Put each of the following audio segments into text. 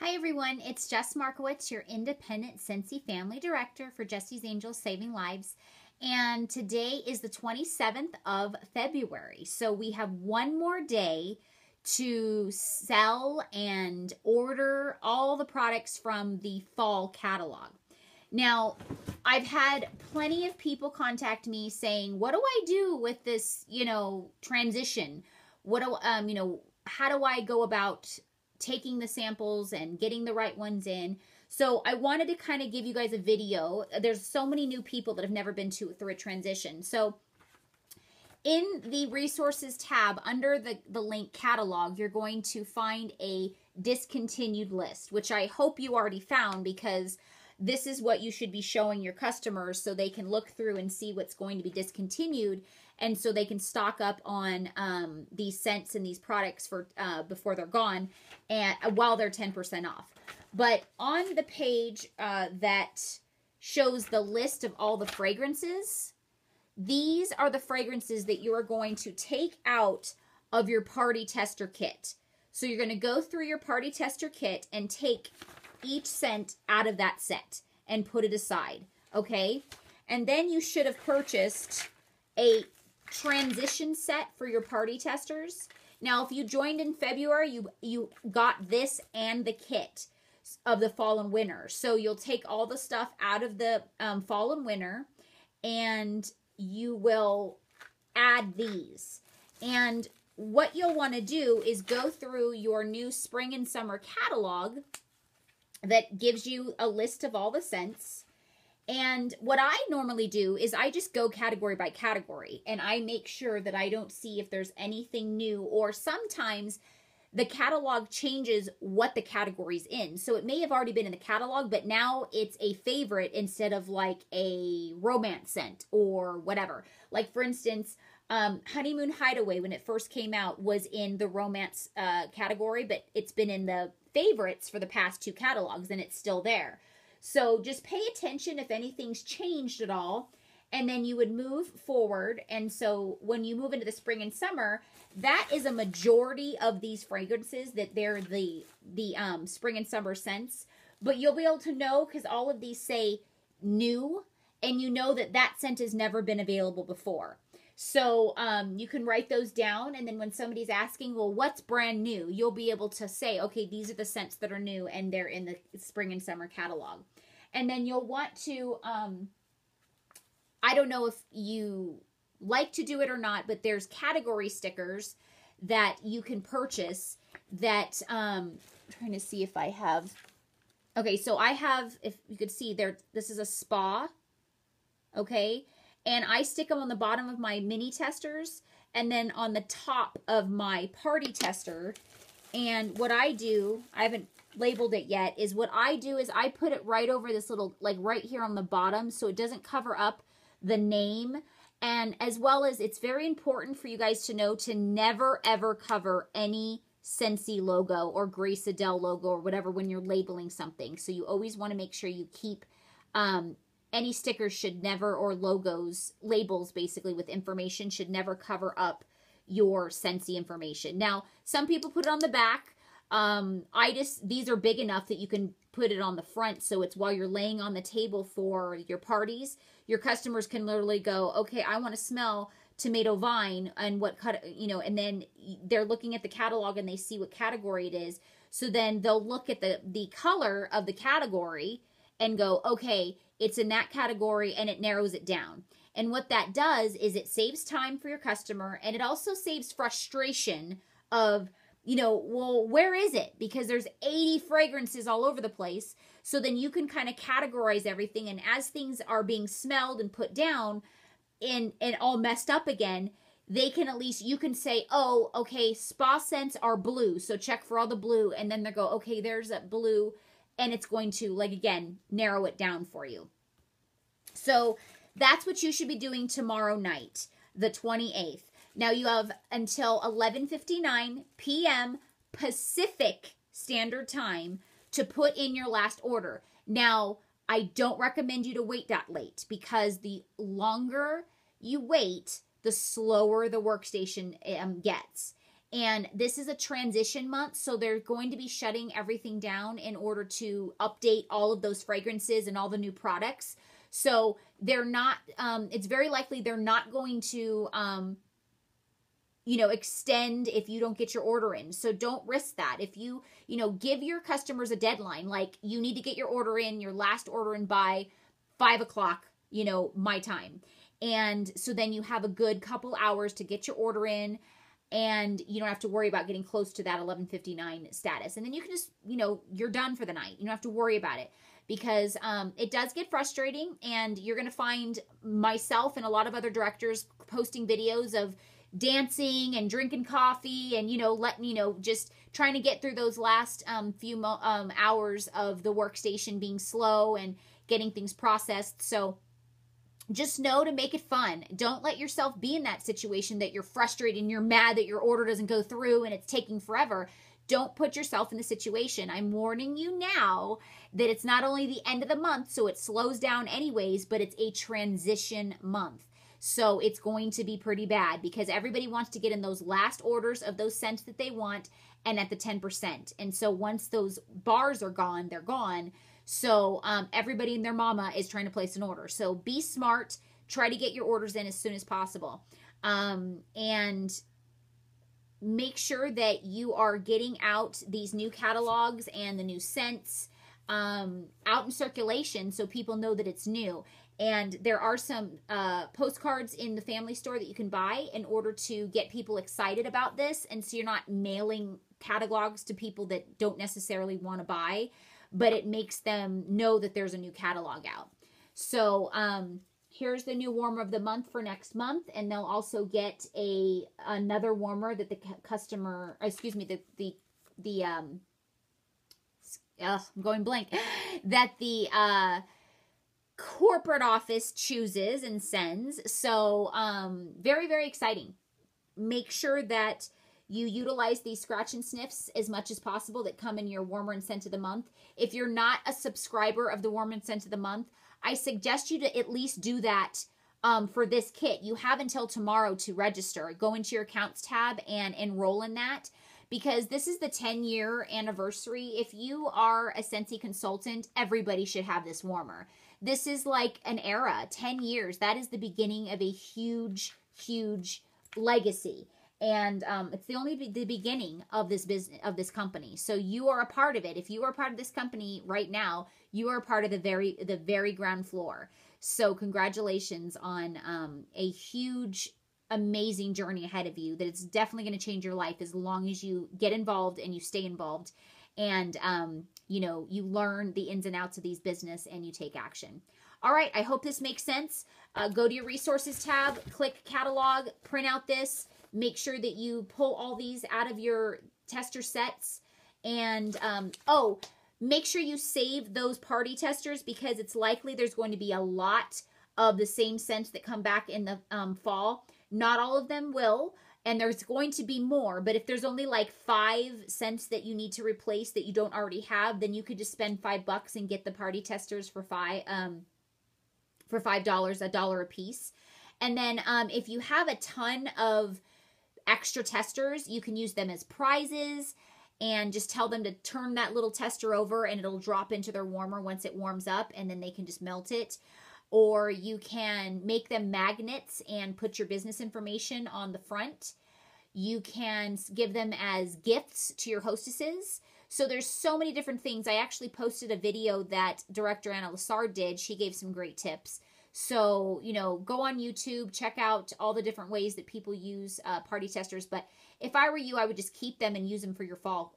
Hi everyone, it's Jess Markowitz, your independent Scentsy family director for Jesse's Angels Saving Lives. And today is the 27th of February. So we have one more day to sell and order all the products from the fall catalog. Now, I've had plenty of people contact me saying, what do I do with this, transition? How do I go about taking the samples and getting the right ones in? So I wanted to kind of give you guys a video. There's so many new people that have never been through a transition. So in the resources tab under the link catalog, you're going to find a discontinued list, which I hope you already found, because this is what you should be showing your customers so they can look through and see what's going to be discontinued, and so they can stock up on these scents and these products for before they're gone, and while they're 10% off. But on the page that shows the list of all the fragrances, these are the fragrances that you are going to take out of your party tester kit. So you're going to go through your party tester kit and take each scent out of that set and put it aside, okay? And then you should have purchased a transition set for your party testers. Now, if you joined in February, you got this and the kit of the fall and winter. So you'll take all the stuff out of the fall and winter, and you will add these. And what you'll want to do is go through your new spring and summer catalog that gives you a list of all the scents. And what I normally do is I just go category by category, and I make sure that I don't see if there's anything new, or sometimes the catalog changes what the category's in. So it may have already been in the catalog, but now it's a favorite instead of like a romance scent or whatever. Like, for instance, Honeymoon Hideaway, when it first came out, was in the romance category, but it's been in the favorites for the past two catalogs, and it's still there. So just pay attention if anything's changed at all, and then you would move forward. And so when you move into the spring and summer, that is a majority of these fragrances, that they're the spring and summer scents. But you'll be able to know because all of these say new, and you know that that scent has never been available before. So you can write those down, and then when somebody's asking, well, what's brand new, you'll be able to say, okay, these are the scents that are new, and they're in the spring and summer catalog. And then you'll want to, I don't know if you like to do it or not, but there's category stickers that you can purchase that, I'm trying to see if I have, okay, so I have, if you could see there, this is a spa, okay, and I stick them on the bottom of my mini testers and then on the top of my party tester. And what I do, I haven't labeled it yet, is what I do is I put it right over this little, like right here on the bottom, so it doesn't cover up the name. And as well as, it's very important for you guys to know to never ever cover any Scentsy logo or Grace Adele logo or whatever when you're labeling something. So you always want to make sure you keep any stickers should never, or logos, labels basically with information, should never cover up your Scentsy information. Now, some people put it on the back. These are big enough that you can put it on the front, so it's while you're laying on the table for your parties, your customers can literally go, okay, I want to smell tomato vine, and what cut, and then they're looking at the catalog and they see what category it is. So then they'll look at the color of the category and go, okay, it's in that category, and it narrows it down. And what that does is it saves time for your customer, and it also saves frustration of, well, where is it? Because there's 80 fragrances all over the place. So then you can kind of categorize everything, and as things are being smelled and put down and all messed up again, they can at least, you can say, oh, okay, spa scents are blue, so check for all the blue, and then they go, okay, there's that blue, and it's going to, like, again, narrow it down for you. So that's what you should be doing tomorrow night, the 28th. Now you have until 11:59 p.m. Pacific Standard Time to put in your last order. Now, I don't recommend you to wait that late, because the longer you wait, the slower the workstation gets. And this is a transition month, so they're going to be shutting everything down in order to update all of those fragrances and all the new products. So they're not, it's very likely they're not going to, extend if you don't get your order in. So don't risk that. If you, give your customers a deadline, like you need to get your order in, your last order in by 5 o'clock, my time. And so then you have a good couple hours to get your order in, and you don't have to worry about getting close to that 11:59 status. And then you can just, you're done for the night. You don't have to worry about it, because it does get frustrating, and you're going to find myself and a lot of other directors posting videos of dancing and drinking coffee and, just trying to get through those last few hours of the workstation being slow and getting things processed. So just know to make it fun. Don't let yourself be in that situation that you're frustrated and you're mad that your order doesn't go through and it's taking forever. Don't put yourself in the situation. I'm warning you now that it's not only the end of the month, so it slows down anyways, but it's a transition month. So it's going to be pretty bad, because everybody wants to get in those last orders of those scents that they want and at the 10%. And so once those bars are gone, they're gone. So everybody and their mama is trying to place an order. So be smart. Try to get your orders in as soon as possible. And make sure that you are getting out these new catalogs and the new scents out in circulation so people know that it's new. And there are some postcards in the family store that you can buy in order to get people excited about this. And so you're not mailing catalogs to people that don't necessarily want to buy, but it makes them know that there's a new catalog out. So here's the new warmer of the month for next month, and they'll also get another warmer that the customer, I'm going blank, that the corporate office chooses and sends. So very, very exciting. Make sure that you utilize these scratch and sniffs as much as possible that come in your warmer and scent of the month. If you're not a subscriber of the warmer and scent of the month, I suggest you to at least do that for this kit. You have until tomorrow to register. Go into your accounts tab and enroll in that, because this is the 10-year anniversary. If you are a Scentsy consultant, everybody should have this warmer. This is like an era, 10 years. That is the beginning of a huge, huge legacy. And it's the beginning of this business, of this company. So you are a part of it. If you are a part of this company right now, you are a part of the very ground floor. So congratulations on a huge, amazing journey ahead of you. That it's definitely going to change your life as long as you get involved and you stay involved, and you learn the ins and outs of these business and you take action. All right, I hope this makes sense. Go to your resources tab, click catalog, print out this. Make sure that you pull all these out of your tester sets. And, make sure you save those party testers, because it's likely there's going to be a lot of the same scents that come back in the fall. Not all of them will, and there's going to be more. But if there's only like 5 scents that you need to replace that you don't already have, then you could just spend $5 and get the party testers for $5, $1 a piece. And then if you have a ton of extra testers, you can use them as prizes and just tell them to turn that little tester over and it'll drop into their warmer once it warms up, and then they can just melt it. Or you can make them magnets and put your business information on the front. You can give them as gifts to your hostesses. So there's so many different things. I actually posted a video that Director Anna Lassard did. She gave some great tips. So, go on YouTube, check out all the different ways that people use party testers. But if I were you, I would just keep them and use them for your fall,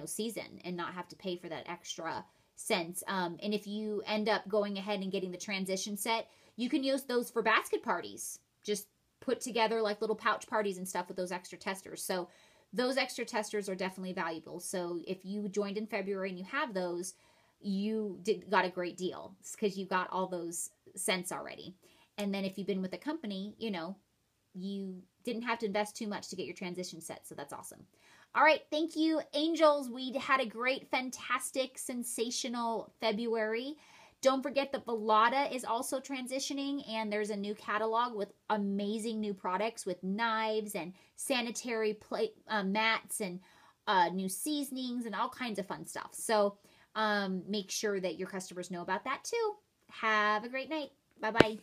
season, and not have to pay for that extra cents. And if you end up going ahead and getting the transition set, you can use those for basket parties. Just put together like little pouch parties and stuff with those extra testers. So those extra testers are definitely valuable. So if you joined in February and you have those, you got a great deal, because you got all those scents already. And then if you've been with a company, you didn't have to invest too much to get your transition set. So that's awesome. All right. Thank you, angels. We had a great, fantastic, sensational February. Don't forget that Velada is also transitioning, and there's a new catalog with amazing new products with knives and sanitary plate mats and new seasonings and all kinds of fun stuff. So make sure that your customers know about that too. Have a great night. Bye-bye.